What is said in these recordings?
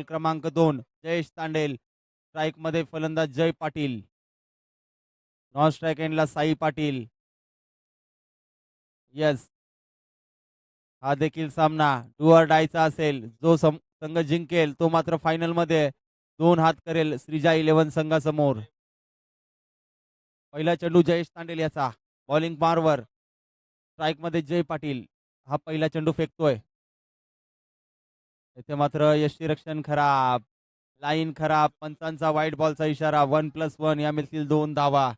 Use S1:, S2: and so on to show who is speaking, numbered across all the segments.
S1: क्रमांक 2 जयेश तांडेल, स्ट्राईकमध्ये फलंदाज जय Patil, non strike एंडला साई पाटील. येस, हा देखील सामना डू ऑर डायचा असेल. जो संघ जिंकेल तो मात्र फायनलमध्ये 2 हात करेल श्रीजा 11 संघासमोर. पहिला चेंडू जयेश तांडेल याचा बॉलिंग मारवर, स्ट्राईकमध्ये जय पाटील. हा पहिला चेंडू फेकतोय. येथे मात्र यष्टीरक्षण खराब, लाईन खराब, पंचांचा व्हाईट बॉलचा इशारा. 1+1 या मिळतील 2 धावा.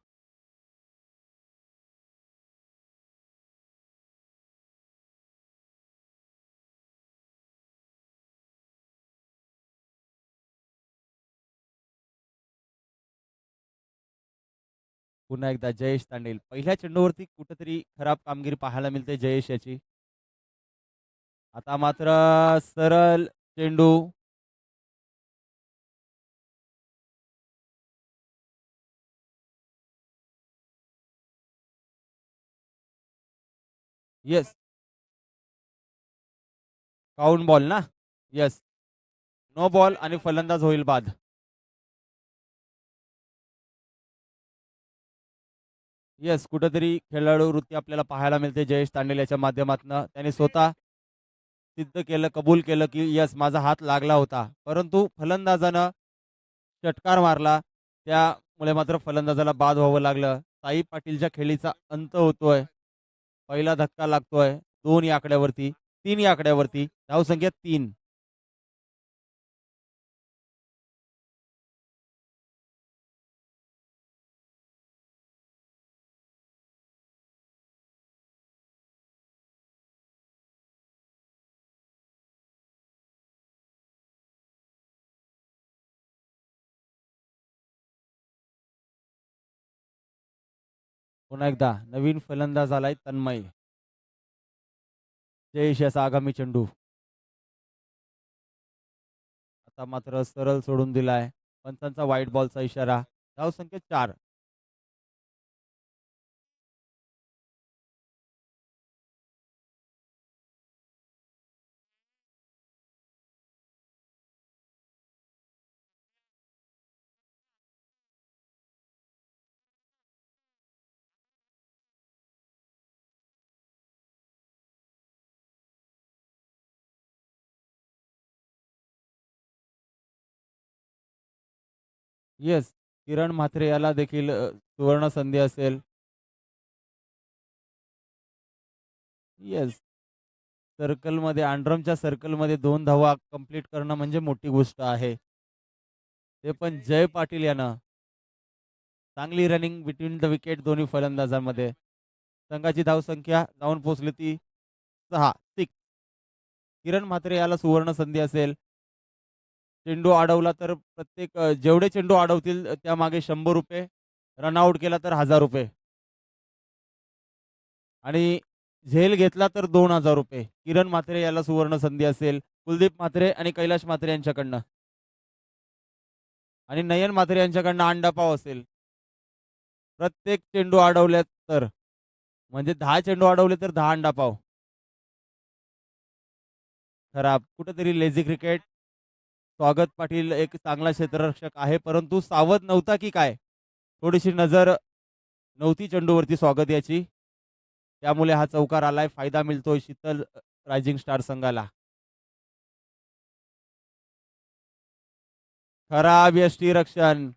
S1: पुन्हा एकदा जयेश तांडेल. पहिल्या चेंडूवरती कुठेतरी खराब कामगिरी पाहायला मिळते जयेश याची. आता मात्र सरळ चेंडू. येस, काउंट बॉल ना. येस, नो बॉल आणि फलंदाज होईल बाद. येस, कुठेतरी खेळाडू वृत्ती आपल्याला पाहायला मिळते जयेश तांडेल याच्या माध्यमातून. त्याने स्वतः सिद्ध केलं, कबूल केलं की यस माझा हात लागला होता, परंतु फलंदाजानं षटकार मारला, त्यामुळे मात्र फलंदाजाला बाद व्हावं लागलं. साई पाटीलच्या खेळीचा अंत होतोय. पहिला धक्का लागतोय 2 या आकड्यावरती, 3 या आकड्यावरती, धावसंख्या 3. पुन्हा एकदा नवीन फलंदाज आलाय तन्मय. जयेश याचा आगामी चेंडू आता मात्र सरळ सोडून दिलाय. पंचांचा व्हाईट बॉलचा इशारा. धावसंख्या 4. येस, किरण म्हात्रे याला देखील सुवर्ण संधी असेल. येस, सर्कलमध्ये आंड्रमच्या सर्कलमध्ये 2 धावा कंप्लीट करणं म्हणजे मोठी गोष्ट आहे. ते पण जय पाटील यानं. चांगली रनिंग बिटवीन द विकेट दोन्ही फलंदाजांमध्ये. संघाची धावसंख्या जाऊन पोहोचली ती 6. किरण म्हात्रे याला सुवर्ण संधी असेल. चेंडू अडवला तर प्रत्येक जेवढे चेंडू अडवतील त्यामागे 100 रुपये. रनआउट केला तर 1000 रुपये. आणि झेल घेतला तर 2000 रुपये. किरण म्हात्रे याला सुवर्ण संधी असेल. कुलदीप म्हात्रे आणि कैलाश म्हात्रे यांच्याकडनं. आणि नयन म्हात्रे यांच्याकडनं अंडापाव असेल. प्रत्येक चेंडू अडवले तर, म्हणजे 10 चेंडू अडवले तर 10 अंडापाव. खराब, कुठेतरी लेझी क्रिकेट. स्वागत पाटील एक चांगला क्षेत्ररक्षक आहे, परंतु सावध नव्हता की काय, थोडीशी नजर नव्हती चेंडूवरती स्वागत याची. त्यामुळे हा चौकार आलाय. फायदा मिळतोय शीतल रायझिंग स्टार संघाला. खराब यष्टीरक्षण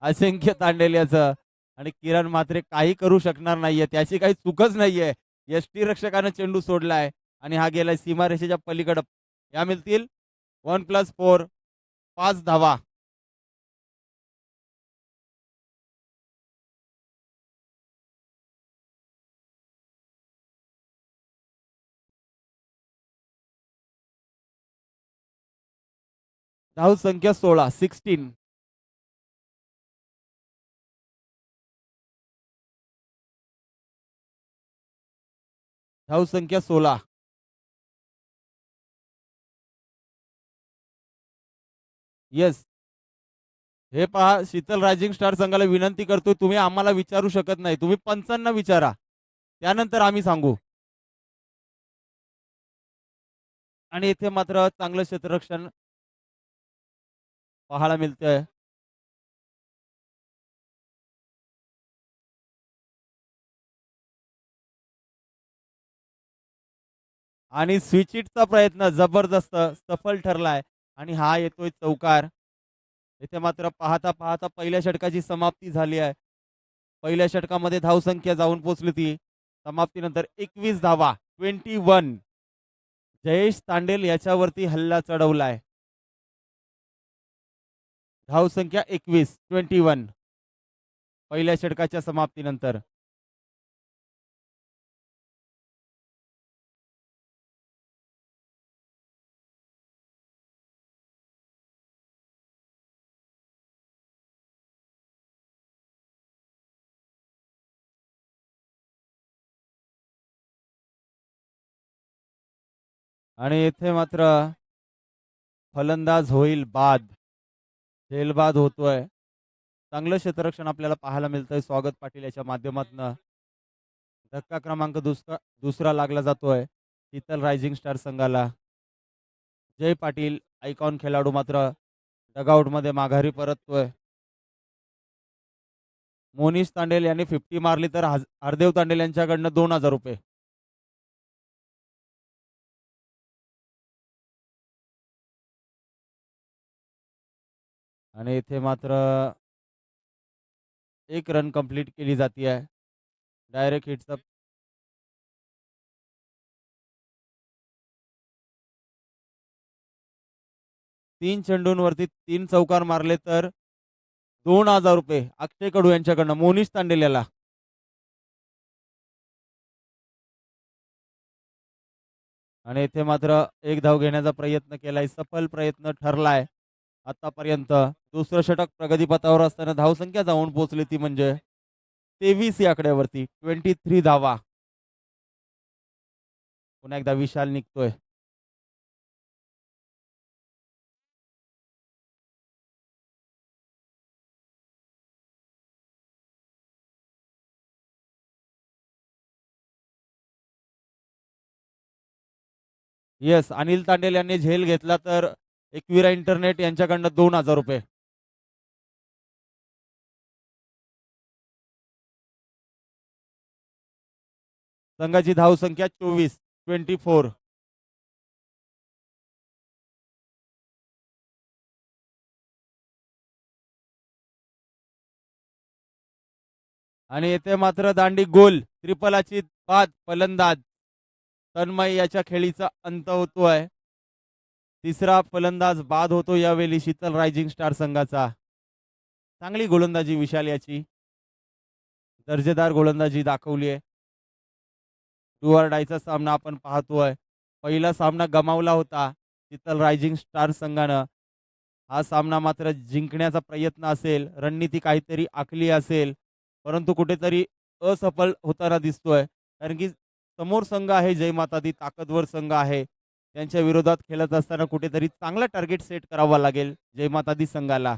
S1: अजिंक्य तांडेल याचं. आणि किरण म्हात्रे काही करू शकणार नाहीये, त्याची काही चूकच नाहीये. यष्टीरक्षकानं चेंडू सोडलाय आणि हा गेलाय सीमारेषेच्या पलीकडे. या मिळतील 1+4, 5 धावा. धावसंख्या 16. धावसंख्या 16. येस, हे पहा, शीतल रायझिंग स्टार संघाला विनंती करतोय, तुम्ही आम्हाला विचारू शकत नाही, तुम्ही पंचांना विचारा, त्यानंतर आम्ही सांगू. आणि इथे मात्र चांगलं क्षेत्ररक्षण पाहायला मिळतंय. आणि स्विचिटचा प्रयत्न जबरदस्त सफल ठरलाय आणि हा येतोय चौकार. इथे मात्र पाहता पाहता पहिल्या षटकाची समाप्ती झाली आहे. पहिल्या षटकामध्ये धावसंख्या जाऊन पोहोचली ती समाप्तीनंतर 21 धावा 21. जयेश तांडेल याच्यावरती हल्ला चढवलाय. धावसंख्या 21 पहिल्या षटकाच्या समाप्तीनंतर. आणि येथे मात्र फलंदाज होईल बाद. झेलबाद होतोय. चांगलं क्षेत्ररक्षण आपल्याला पाहायला मिळतंय स्वागत पाटील याच्या माध्यमातून. धक्का क्रमांक दुसरा लागला जातोय शीतल रायझिंग स्टार संघाला. जय पाटील आयकॉन खेळाडू मात्र डगआउट मध्ये माघारी परततोय. मोनिश तांडेल यांनी 50 मारली तर हरदेव तांडेल यांच्याकडनं 2000 रुपये. आणि इथे मात्र एक रन कंप्लीट केली जाते आहे. डायरेक्ट हिटचा 3 चेंडूंवरती 3 चौकार मारले तर 2000 रुपये अक्षय कडू यांच्याकडनं मोनिश तांडेल याला. आणि इथे मात्र एक धाव घेण्याचा प्रयत्न केलाय सफल प्रयत्न ठरलाय आतापर्यंत. दुसरं षटक प्रगतीपथावर असताना धावसंख्या जाऊन पोहोचली ती म्हणजे 23 या आकड्यावरती 23 धावा. पुन्हा एकदा विशाल निघतोय. येस अनिल तांडेल यांनी झेल घेतला तर एकविरा इंटरनेट यांच्याकडनं 2000 रुपये. संघाची धावसंख्या 24. आणि येथे मात्र दांडी गोल त्रिपलाची बाद फलंदाज तन्मय याच्या खेळीचा अंत होतोय. तिसरा फलंदाज बाद होतो यावेळी शीतल रायझिंग स्टार संघाचा. चांगली गोलंदाजी विशाल याची दर्जेदार गोलंदाजी दाखवली आहे. डू ऑर डायचा सामना आपण पाहतोय. पहिला सामना गमावला होता शीतल रायझिंग स्टार संघानं. हा सामना मात्र जिंकण्याचा प्रयत्न असेल रणनीती काहीतरी आखली असेल परंतु कुठेतरी असफल होताना दिसतोय. कारण की समोर संघ आहे जय माता दी ताकदवर संघ आहे. त्यांच्या विरोधात खेळत असताना कुठेतरी चांगला टार्गेट सेट करावा लागेल जय माता दी संघाला.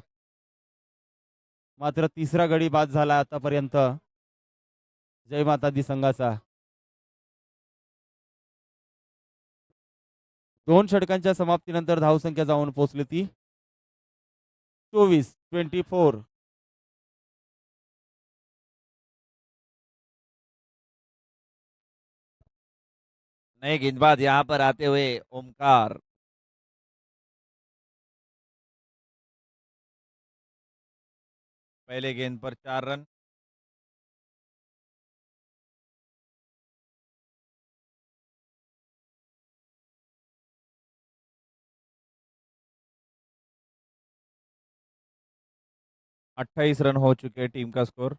S1: मात्र तिसरा गडी बाद झाला आतापर्यंत जय माता दी संघाचा. 2 षटकांच्या समाप्तीनंतर धावसंख्या जाऊन पोहोचली ती 24.
S2: नए गेंदबाज यहाँ पर आते हुए ओमकार। पहले गेंद पर 4 रन। अट्ठाईस रन हो चुके हैं टीम का स्कोर।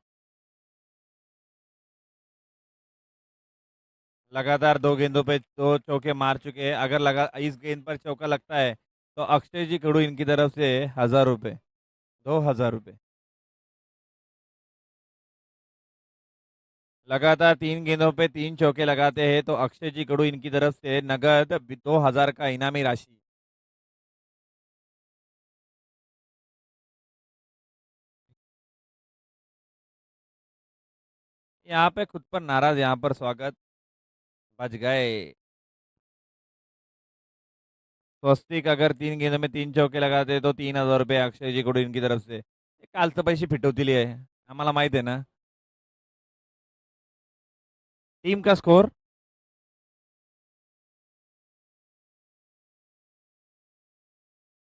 S2: लगातार 2 गेंदों पे 2 चौके मार चुके हैं। अगर लगा इस गेंद पर चौका लगता है तो अक्षय जी खड़ू इनकी तरफ से 1000 रुपये, 2000 रुपये। लगातार 3 गेंदों पे 3 चौके लगाते हैं तो अक्षय जी खड़ू इनकी तरफ से नगद 2000 का इनामी राशि। यहाँ पे खुद पर नाराज, यहाँ पर स्वागत बच गए। स्वस्तिक अगर 3 गेंदों में 3 चौके लगाते तो 3,000 रुपये अक्षय जी कडून इनकी तरफ से. हे कालचं पैसे फिटवतील आहे. आम्हाला माहित आहे ना. टीम का स्कोर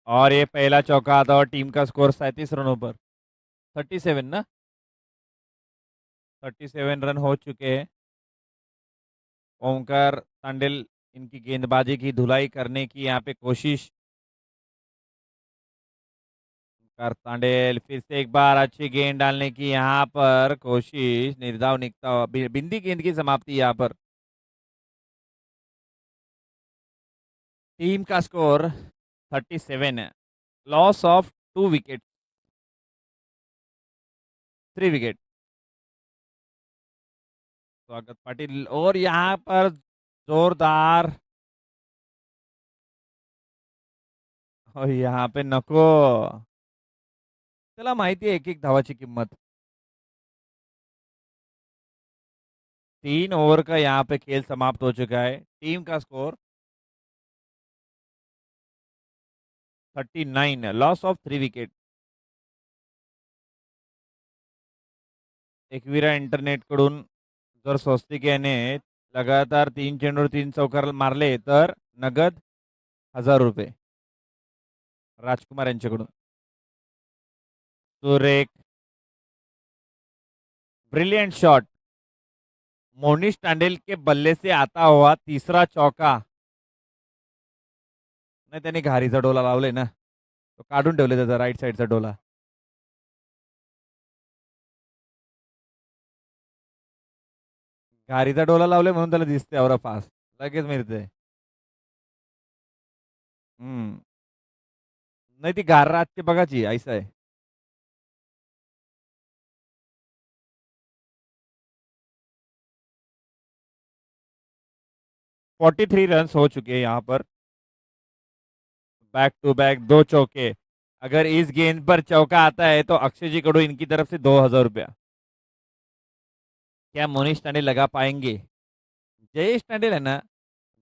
S2: और ये पहला चौका आता और टीम का स्कोर 37 रनों पर. 37 ना. 37 रन हो चुके हैं. ओमकार तांडेल इनकी गेंदबाजी की धुलाई करने की यहाँ पे कोशिश. ओमकार तांडेल फिर से एक बार अच्छी गेंद डालने की यहाँ पर कोशिश. निर्धाव निकता हुआ बिंदी गेंद की समाप्ति यहाँ पर. टीम का स्कोर 37 है. Loss of 2 wicket. 3 विकेट. स्वागत पाटिल और यहाँ पर जोरदार. और यहाँ पे नको. त्याला माहिती आहे एक एक धावाची किंमत. 3 ओवर का यहाँ पे खेल समाप्त हो चुका है. टीम का score 39. Loss of 3 wicket. Ekvira internet कडून जर स्वस्तिक याने लगातार 3 चेंडूवर 3 चौकार मारले तर नगद 1,000 रुपये राजकुमार यांच्याकडून. सुरेख ब्रिलियंट शॉट. मोनिश तांडेल के बल्ले से आता हुआ तीसरा चौका. नाही त्यांनी घारीचा डोला लावले ना. तो काढून ठेवले त्याचा राईट साईडचा डोला. घारीचा डोला लावले म्हणून त्याला दिसते औरा फास्ट. लगेच मिळते. नाही ती घार रातची बघाची ऐसा आहे. फोर्टी 43 रन हो चुके हैं यहाँ पर. बैक टू बैक 2 चौके. अगर इस गेंद पर चौका आता है तो अक्षय जी कडू इनकी तरफ से 2,000 रुपया. क्या मोनिश तांडेल लगा पाएंगे. जयेश तांडेल आहे ना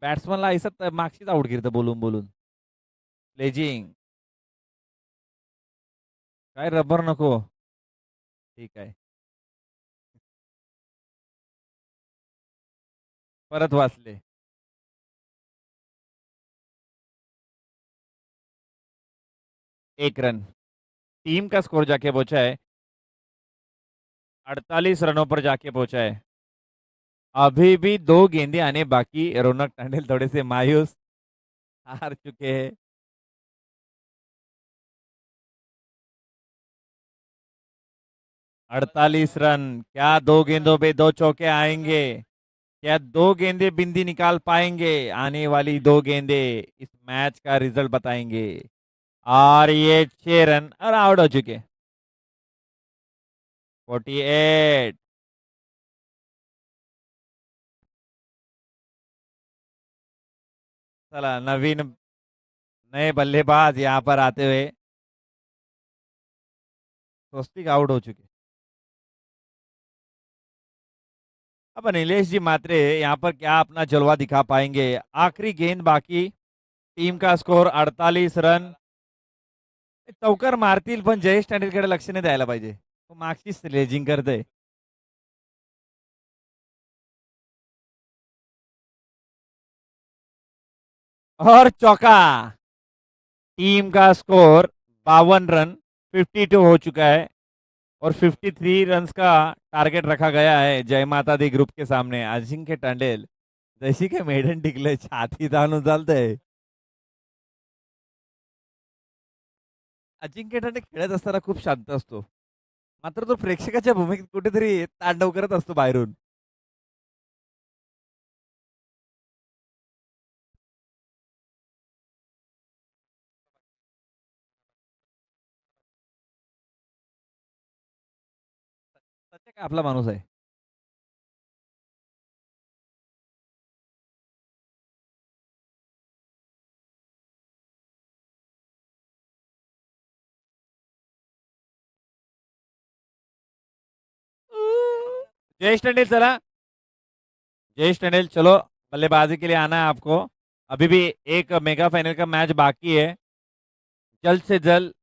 S2: बॅट्समनला ऐसा मागशीच आउट गिरतं बोलून बोलून. स्लेजिंग काय रबर नको. ठीक आहे. परत वाचले. एक रन. टीम का स्कोर जाके पहुंचा है 48 रनों पर जाके पहुंचा है. अभी भी 2 गेंदे आने बाकी. रौनक तांडेल थोड़े से मायूस हार चुके हैं. 48 रन. क्या 2 गेंदों पे 2 चौके आएंगे. क्या 2 गेंदे बिंदी निकाल पाएंगे. आने वाली 2 गेंदे इस मैच का रिजल्ट बताएंगे. और ये 6 रन और आउट हो चुके. 48. चला नवीन नए बल्लेबाज यहाँ पर आते हुए. स्वस्तिक आउट हो चुके. अब नीलेश जी मात्रे यहाँ पर क्या अपना जलवा दिखा पाएंगे. आखिरी गेंद बाकी. टीम का स्कोर 48 रन. चौकार मारतील पण जयेश तांडेलकडे लक्ष नाही द्यायला पाहिजे. तो मागची स्लेजिंग करते. और चौका. टीम का स्कोर 52 रन. 52 हो चुका है और 53 रन्स का टारगेट रखा गया है जय माता दी ग्रुप के सामने. अजिंक्य तांडेल जशी काय मेढन टिकले छाती ताणून चालतंय. अजिंक्य तांडे खेळत असताना खूप शांत असतो. मात्र तो प्रेक्षकाच्या भूमिकेत कुठेतरी तांडव करत असतो बाहेरून. सत्य काय आपला माणूस आहे. जयेश टंडेल चला. जयेश टंडेल चलो बल्लेबाजी के लिए आना है आपको. अभी भी एक मेगा फाइनल का मैच बाकी है, जल्द से जल्द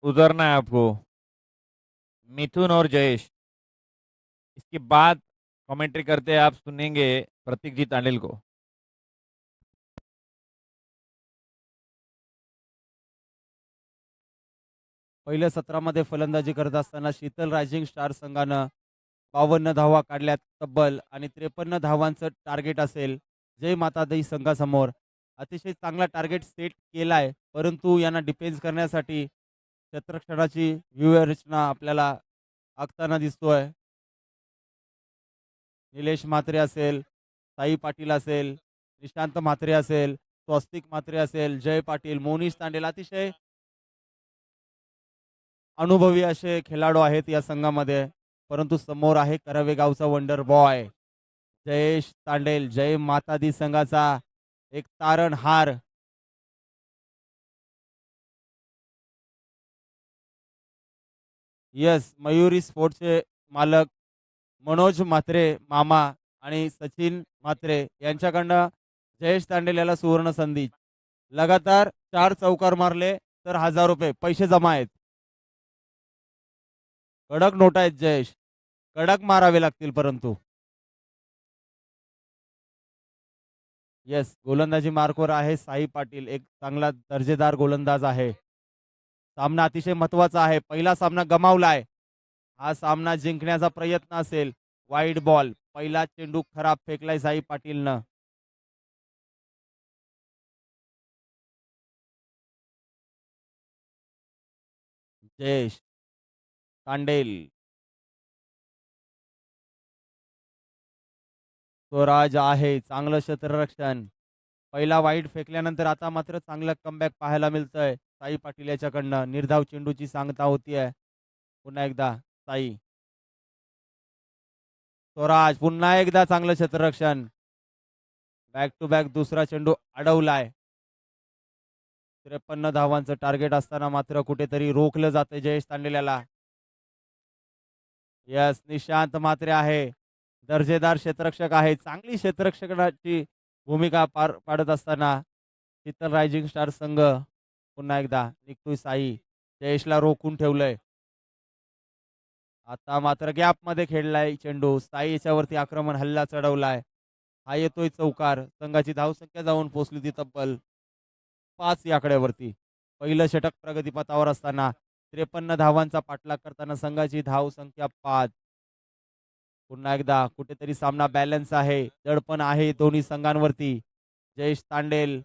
S2: उतरना है आपको, मिथुन और जयेश। इसके बाद कमेंट्री करते हैं आप सुनेंगे प्रतीक जी तांडेल को।
S1: पहिल्या सत्रामध्ये फलंदाजी करत असताना शीतल रायझिंग स्टार संघानं 52 धावा काढल्यात तब्बल आणि 53 धावांचं टार्गेट असेल जय माता दी संघासमोर. अतिशय चांगला टार्गेट सेट केलाय, परंतु यांना डिफेन्स करण्यासाठी क्षेत्ररक्षणाची व्यूहरचना आपल्याला आखताना दिसतोय. निलेश म्हात्रे असेल, साई पाटील असेल, निशांत म्हात्रे असेल, स्वस्तिक म्हात्रे असेल, जय पाटील, मोनिश तांडेल अतिशय अनुभवी असे खेळाडू आहेत या संघामध्ये. परंतु समोर आहे करवे गावचा वंडर बॉय जयेश तांडेल, जय माता दी संघाचा एक तारणहार. यस, मयुरी स्पोर्ट्सचे मालक मनोज म्हात्रे मामा आणि सचिन म्हात्रे यांच्याकडनं जयेश तांडेल याला सुवर्ण संधी. लगातार 4 चौकार मारले तर 1000 रुपये पैसे जमा आहेत. कडक नोट आहेत जयेश, कडक मारावे लागतील परंतु. येस, गोलंदाजी मार्कवर आहे साई पाटील, एक चांगला दर्जेदार गोलंदाज आहे. सामना अतिशय महत्वाचा आहे, पहिला सामना गमावलाय. हा सामना जिंकण्याचा प्रयत्न असेल. वाईड बॉल, पहिला चेंडू खराब फेकलाय साई पाटीलनं. जयेश तांडेल, स्वराज आहे, चांगलं क्षेत्ररक्षण. पहिला वाईड फेकल्यानंतर आता मात्र चांगलं कमबॅक पाहायला मिळतंय साई पाटील याच्याकडनं. निर्धाव चेंडूची सांगता होतीये. पुन्हा एकदा साई, स्वराज, पुन्हा एकदा चांगलं क्षेत्ररक्षण. बॅक टू बॅक दुसरा चेंडू अडवलाय. 53 धावांचं टार्गेट असताना मात्र कुठेतरी रोखलं जाते जयेश तांडेल याला. यस, निशांत मात्रे आहे, दर्जेदार क्षेत्ररक्षक आहे. चांगली क्षेत्ररक्षकाची भूमिका पार पाडत असताना शीतल रायझिंग स्टार संघ पुन्हा एकदा निघतोय साई. जयेशला रोखून ठेवलंय. आता मात्र गॅप मध्ये खेळलाय चेंडू. साई याच्यावरती आक्रमण हल्ला चढवलाय. हा येतोय चौकार. संघाची धावसंख्या जाऊन पोहोचली ती तब्बल 5 या आकड्यावरती. पहिलं षटक प्रगतीपथावर असताना 53 धावांचा पाठलाग करताना संघाची धाव संख्या 5. पुन्हा एकदा कुठेतरी सामना बॅलन्स आहे, दडपण आहे दोन्ही संघांवरती. जयेश तांडेल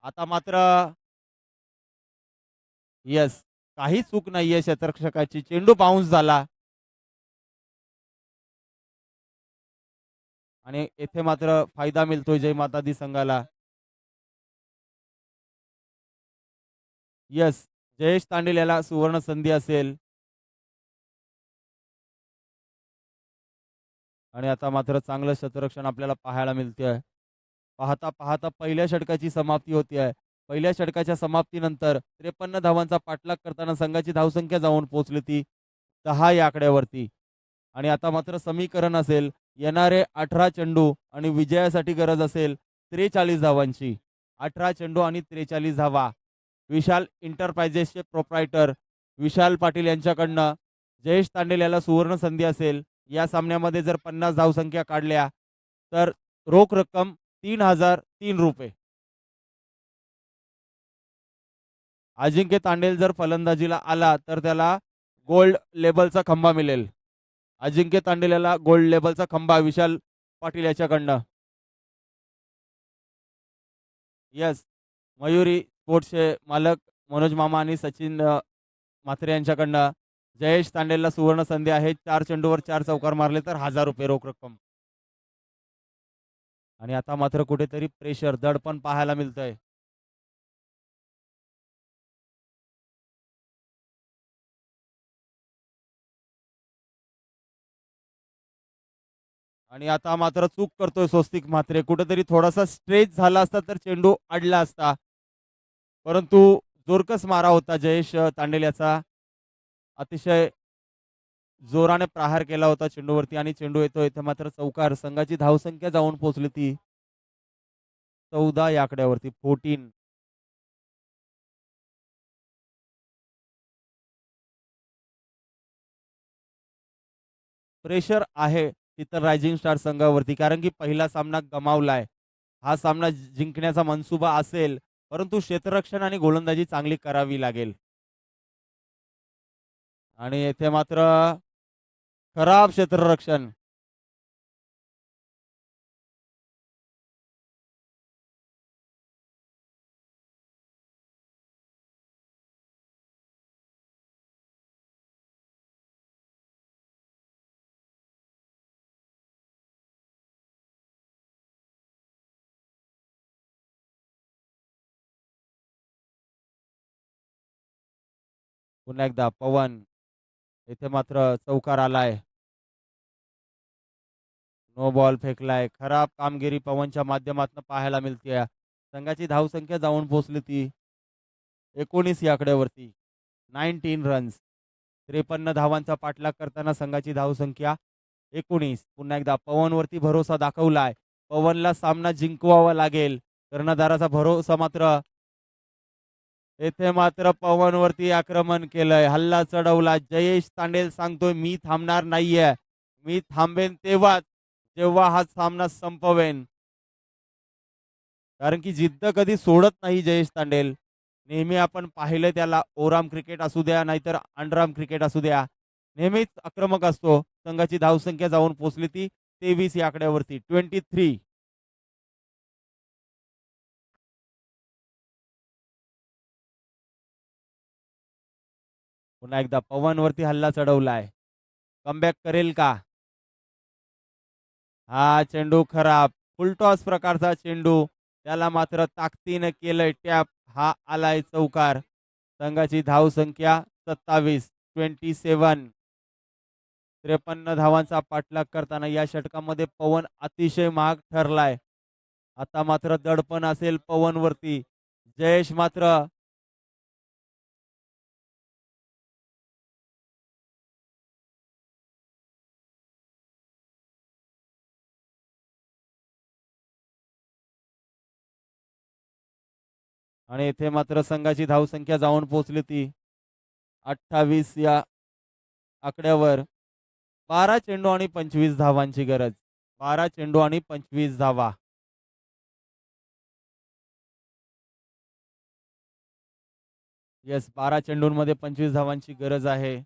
S1: आता मात्र यस, काही चूक नाहीये क्षेत्ररक्षकाची. चेंडू बाउन्स झाला आणि येथे मात्र फायदा मिळतोय जय माता दी संघाला. यस, जयेश तांडेल याला सुवर्ण संधी असेल. आणि आता मात्र चांगलं क्षेत्ररक्षण आपल्याला पाहायला मिळते. पाहता पाहता पहिल्या षटकाची समाप्ती होती आहे. पहिल्या षटकाच्या समाप्तीनंतर 53 धावांचा पाठलाग करताना संघाची धावसंख्या जाऊन पोहोचली ती 10 या आकड्यावरती. आणि आता मात्र समीकरण असेल येणारे 18 चेंडू आणि विजयासाठी गरज असेल 43 धावांची. 18 चेंडू आणि 43 धावा. विशाल इंटरप्राइजेसचे प्रोप्रायटर विशाल पाटील यांच्याकडनं जयेश तांडेल याला सुवर्ण संधी असेल. या सामन्यामध्ये जर 50 धावसंख्या काढल्या तर रोख रक्कम 3003 रुपये. अजिंक्य तांडेल जर फलंदाजीला आला तर त्याला गोल्ड लेबलचा खंबा मिळेल. अजिंक्य तांडेल याला गोल्ड लेबलचा खंबा विशाल पाटील याच्याकडनं. यस, मयुरी स्पोर्ट्सचे मालक मनोज मामा आणि सचिन म्हात्रे यांच्याकडनं जयेश तांडेलला सुवर्ण संधी आहे. 4 चेंडूवर 4 चौकार मारले तर 1000 रुपये रोख रक्कम. आणि आता मात्र कुठेतरी प्रेशर, दडपण पाहायला मिळतंय. आणि आता मात्र चूक करतोय स्वस्तिक म्हात्रे. कुठेतरी थोडासा स्ट्रेच झाला असता तर चेंडू अडला असता, परंतु जोरकस मारा होता जयेश तांडेल याचा. अतिशय जोराने प्रहार केला होता चेंडूवरती आणि चेंडू येतो इथे मात्र चौकार. संघाची धावसंख्या जाऊन पोहोचली ती 14 या आकड्यावरती 14. प्रेशर आहे तिथं रायझिंग स्टार संघावरती, कारण की पहिला सामना गमावलाय. हा सामना जिंकण्याचा मनसुबा असेल, परंतु क्षेत्ररक्षण आणि गोलंदाजी चांगली करावी लागेल. आणि येथे मात्र खराब क्षेत्ररक्षण. पुन्हा एकदा पवन, इथे मात्र चौकार आलाय. नो बॉल फेकलाय. खराब कामगिरी पवनच्या माध्यमातून पाहायला मिळते. संघाची धावसंख्या जाऊन पोहोचली ती 19 या आकड्यावरती. 19 रन्स. 53 धावांचा पाठलाग करताना संघाची धावसंख्या 19. पुन्हा एकदा पवनवरती भरोसा दाखवलाय. पवनला सामना जिंकवावा लागेल. कर्णधाराचा भरोसा मात्र येथे मात्र पवनवरती आक्रमण केलंय. हल्ला चढवला. जयेश तांडेल सांगतोय मी थांबणार नाहीये. मी थांबेन तेव्हाच जेव्हा हा सामना संपवेन. कारण की जिद्द कधी सोडत नाही जयेश तांडेल. नेहमी आपण पाहिलं त्याला, ओराम क्रिकेट असू द्या नाहीतर अंडराम क्रिकेट असू द्या, नेहमीच आक्रमक असतो. संघाची धावसंख्या जाऊन पोहोचली ती 23 या आकड्यावरती 23. पुन्हा एकदा पवनवरती हल्ला चढवलाय. कमबॅक करेल का? हा चेंडू खराब. फुलटॉस प्रकारचा चेंडू. त्याला मात्र ताकदीनं केलंय टॅप. हा आलाय चौकार. संघाची धावसंख्या 27. 27. 53 धावांचा पाठलाग करताना या षटकामध्ये पवन अतिशय महाग ठरलाय. आता मात्र दडपण असेल पवनवरती. जयेश मात्र आणि येथे मात्र संघाची धावसंख्या जाऊन पोहोचली ती 28 या आकड्यावर. 12 चेंडू आणि 25 धावांची गरज. 12 चेंडू आणि 25 धावा. येस, 12 चेंडूंमध्ये 25 धावांची गरज आहे.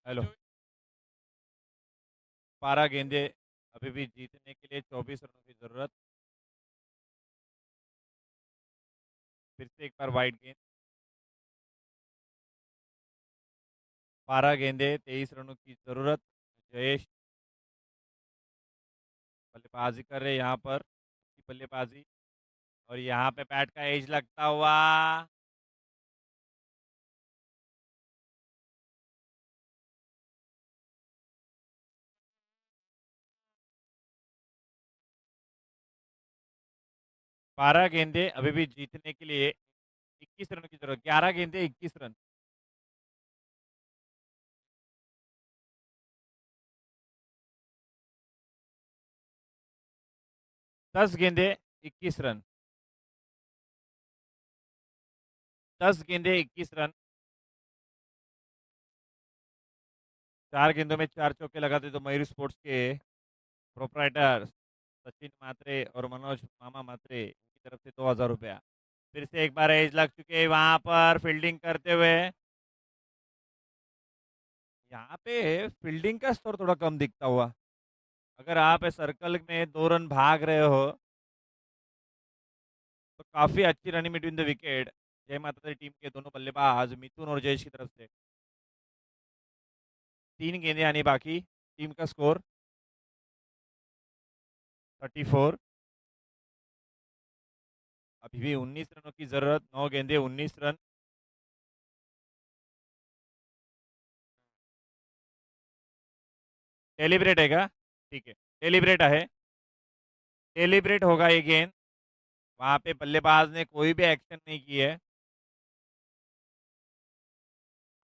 S2: हेलो। 12 गेंदे अभी भी जीतने के लिए 24 रनों की जरूरत। फिर से एक बार वाइड गेंद। 12 गेंदे 23 रनों की जरूरत। जयेश बल्लेबाजी कर रहे यहाँ पर, बल्लेबाजी, और यहाँ पे बैट का एज लगता हुआ। 12 गेंदे अभी भी जीतने के लिए 21 रनों की जरूरत। 11 गेंदे 21 रन। 10 गेंदे 21 रन। 10 गेंदे 21 रन। 4 गेंदों में 4 चौके लगाते तो मयूर स्पोर्ट्स के प्रोपराइटर सचिन मात्रे और मनोज मामा मात्रे की तरफ से 2000 रुपया। फिर से एक बार एज लग चुके वहां पर फील्डिंग करते हुए। यहाँ पे फील्डिंग का स्कोर थोड़ा कम दिखता हुआ। अगर आप सर्कल में 2 रन भाग रहे हो तो काफी अच्छी रनिंग बिटवीन द विकेट। जय माता दी टीम के दोनों बल्लेबाज मिथुन और जयेश की तरफ से 3 गेंदें आनी बाकी। टीम का स्कोर 34। अभी भी 19 रनों की जरूरत। 9 गेंदे 19 रन। डेलिब्रेट है क्या? ठीक है, डेलिब्रेट है। डेलिब्रेट होगा ये गेंद। वहां पे बल्लेबाज ने कोई भी एक्शन नहीं की है।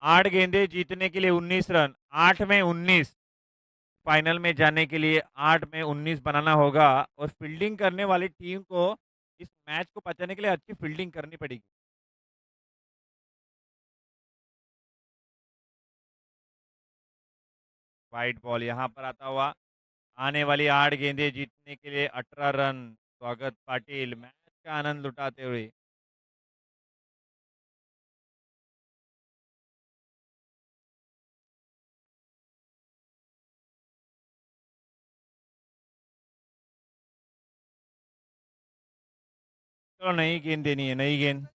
S2: 8 गेंदे जीतने के लिए 19 रन। 8 में 19। फाइनल में जाने के लिए 8 में 19 बनाना होगा और फील्डिंग करने वाली टीम को इस मैच को बचाने के लिए अच्छी फील्डिंग करनी पड़ेगी। वाइट बॉल यहाँ पर आता हुआ। आने वाली 8 गेंदें जीतने के लिए 18 रन। स्वागत पाटिल मैच का आनंद लुटाते हुए। चलो नई गेंद देनी है, नई गेंद।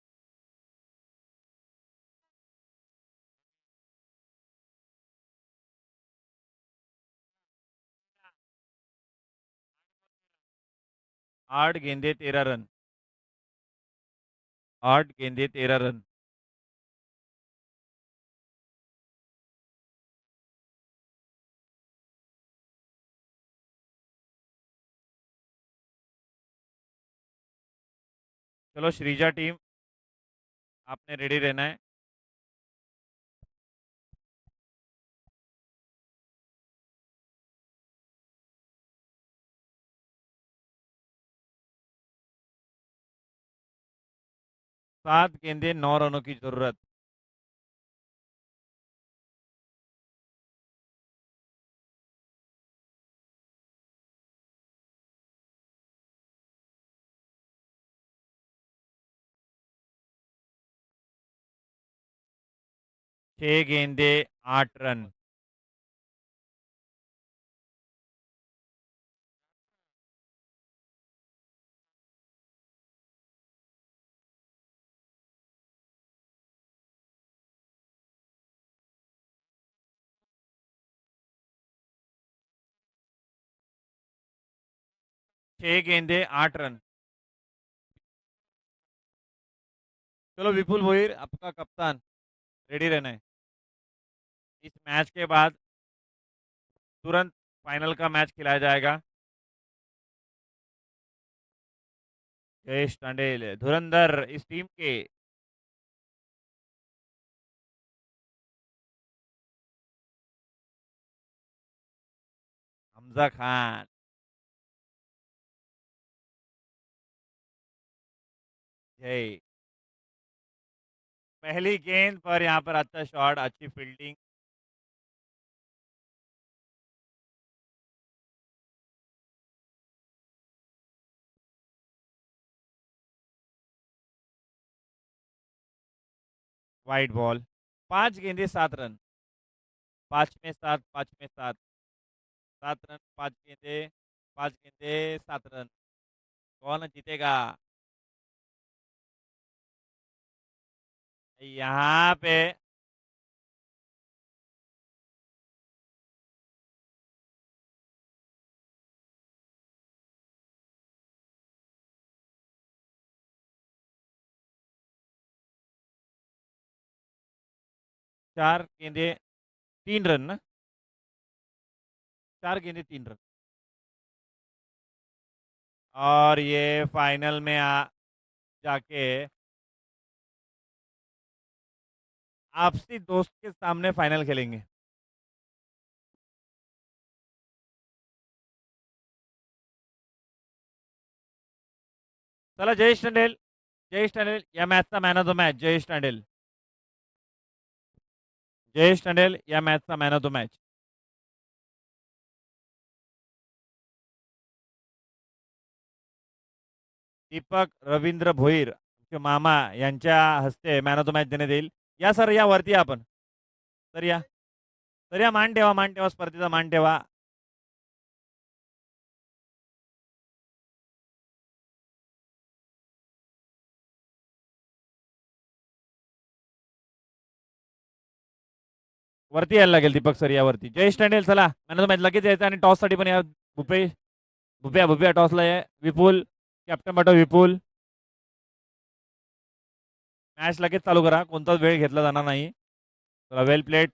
S2: आठ गेंदे 13 रन। 8 गेंदे 13 रन। चलो श्रीजा टीम, आपने रेडी रहना है। सात गेंदे 9 रनों की जरूरत। 6 गेंदे 8 रन। 6 गेंदे 8 रन। चलो विपुल भोईर, आपका कप्तान, रेडी रहना है। इस मैच के बाद तुरंत फाइनल का मैच खिलाया जाएगा। जयेश टांडेल धुरंधर इस टीम के। हमजा खान। जय। पहली गेंद पर यहाँ पर अच्छा शॉट, अच्छी फील्डिंग। White ball. 5 गेंदे 7 रन। 5 में 7, 5 में 7। 7 रन, 5 गेंदे, 5 गेंदे 7 रन। कौन जीतेगा? यहाँ पे 4 गेंदे 3 रन ना। 4 गेंदे 3 रन। और ये फाइनल में जाके आपसी दोस्त के सामने फाइनल खेलेंगे। चला जयेश टंडेल। जयेश टंडेल या मॅचचा man of the match Jayesh Tandel. Jayesh Tandel या मॅचचा man of the match. Deepak Ravindra Bhoir चे मामा यांच्या हस्ते मॅन ऑफ द मॅच देण्यात येईल. या सर, या वरती या आपण. तर या, तर या, मान ठेवा, स्पर्धेचा मान ठेवा. वरती यायला लागेल दीपक सर, या वरती. जयेश टंडेल, चला मॅन ऑफ द मॅच लगेच यायचं आणि टॉस साठी पण या. भुपे भुप्या टॉसला आहे. विपुल कॅप्टन पाठव, विपुल. मॅच लगेच चालू करा, कोणताच वेळ घेतला जाणार नाही. चला, वेल प्लेट.